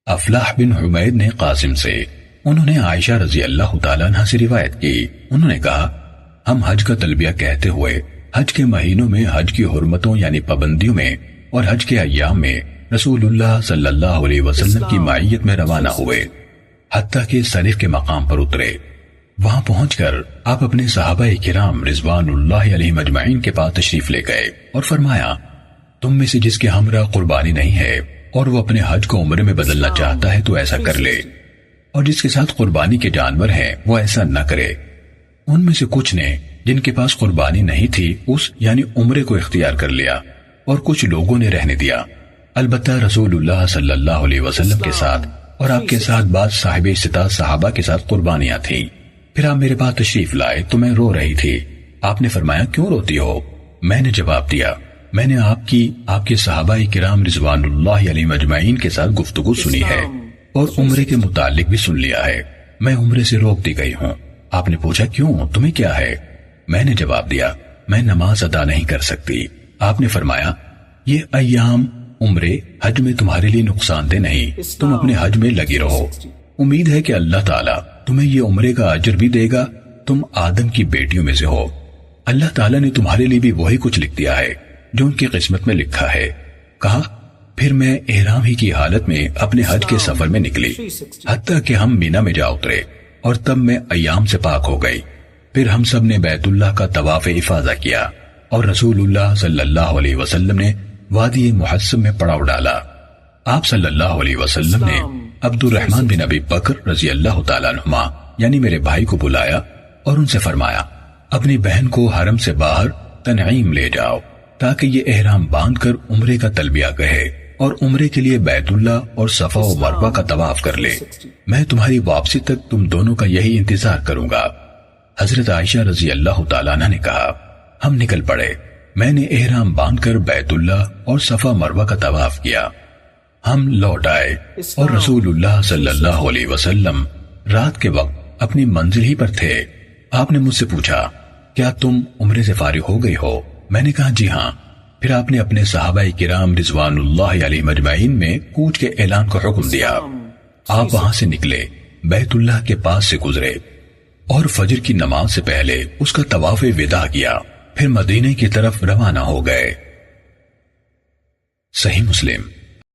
افلاح بن حمید نے قاسم سے، انہوں نے عائشہ رضی اللہ تعالیٰ عنہ سے روایت کی، انہوں نے کہا ہم حج کا تلبیہ کہتے ہوئے حج کے مہینوں میں حج کی حرمتوں یعنی پابندیوں میں اور حج کے ایام میں رسول اللہ صلی اللہ علیہ وسلم کی معیت میں روانہ ہوئے، حتیٰ کہ سریف کے مقام پر اترے۔ وہاں پہنچ کر آپ اپنے صحابہ کرام رضوان اللہ علیہم اجمعین کے پاس تشریف لے گئے اور فرمایا تم میں سے جس کے ہمراہ قربانی نہیں ہے اور وہ اپنے حج کو عمرے میں بدلنا چاہتا ہے تو ایسا کر لے، اور جس کے ساتھ قربانی کے جانور ہیں وہ ایسا نہ کرے۔ ان میں سے کچھ نے جن کے پاس قربانی نہیں تھی اس یعنی عمرے کو اختیار کر لیا، اور کچھ لوگوں نے رہنے دیا، البتہ رسول اللہ صلی اللہ علیہ وسلم کے ساتھ اور آپ کے ساتھ بعض صاحب استطاعت صحابہ کے ساتھ قربانیاں تھیں۔ پھر آپ میرے پاس تشریف لائے تو میں رو رہی تھی، آپ نے فرمایا کیوں روتی ہو؟ میں نے جواب دیا میں نے آپ کے صحابہ کرام رضوان اللہ علیہ مجمعین کے ساتھ گفتگو سنی ہے اور عمرے کے متعلق بھی سن لیا ہے، میں عمرے سے روک دی گئی ہوں۔ آپ نے پوچھا کیوں، تمہیں کیا ہے؟ میں نے جواب دیا میں نماز ادا نہیں کر سکتی۔ آپ نے فرمایا یہ ایام عمرے حج میں تمہارے لیے نقصان دہ نہیں، تم اپنے حج میں لگی رہو، امید ہے کہ اللہ تعالیٰ تمہیں یہ عمرے کا اجر بھی دے گا، تم آدم کی بیٹیوں میں سے ہو، اللہ تعالیٰ نے تمہارے لیے بھی وہی کچھ لکھ دیا ہے جو ان کی قسمت میں لکھا ہے۔ کہا پھر میں احرام ہی کی حالت میں اپنے حج کے سفر میں نکلی، حتیٰ کہ ہم مینا میں جا اترے اور تب میں ایام سے پاک ہو گئی۔ پھر ہم سب نے بیت اللہ کا طواف افاضہ کیا اور رسول اللہ صلی اللہ علیہ وسلم نے وادی محسب میں پڑاؤ ڈالا۔ آپ صلی اللہ علیہ وسلم نے عبد الرحمن بن ابی بکر رضی اللہ تعالیٰ عنہما یعنی میرے بھائی کو بلایا اور ان سے فرمایا اپنی بہن کو حرم سے باہر تنعیم لے جاؤ تاکہ یہ احرام باندھ کر عمرے کا تلبیہ کہے اور عمرے کے لیے بیت اللہ اور صفا و مروہ کا طواف کر لے، میں تمہاری واپسی تک تم دونوں کا یہی انتظار کروں گا۔ حضرت عائشہ رضی اللہ تعالیٰ عنہ نے کہا ہم نکل پڑے، میں نے احرام باندھ کر بیت اللہ اور صفا مروہ کا طواف کیا، ہم لوٹ آئے اور رسول اللہ صلی اللہ علیہ وسلم رات کے وقت اپنی منزل ہی پر تھے۔ آپ نے مجھ سے پوچھا کیا تم عمرے سے فارغ ہو گئی ہو؟ میں نے کہا جی ہاں۔ پھر آپ نے اپنے صحابہ کرام رضوان اللہ علیہ مجمعین میں کوچ کے اعلان کا حکم دیا۔ آپ وہاں سے نکلے، بیت اللہ کے پاس سے گزرے اور فجر کی نماز سے پہلے اس کا طواف وداع کیا، پھر مدینے کی طرف روانہ ہو گئے۔ صحیح مسلم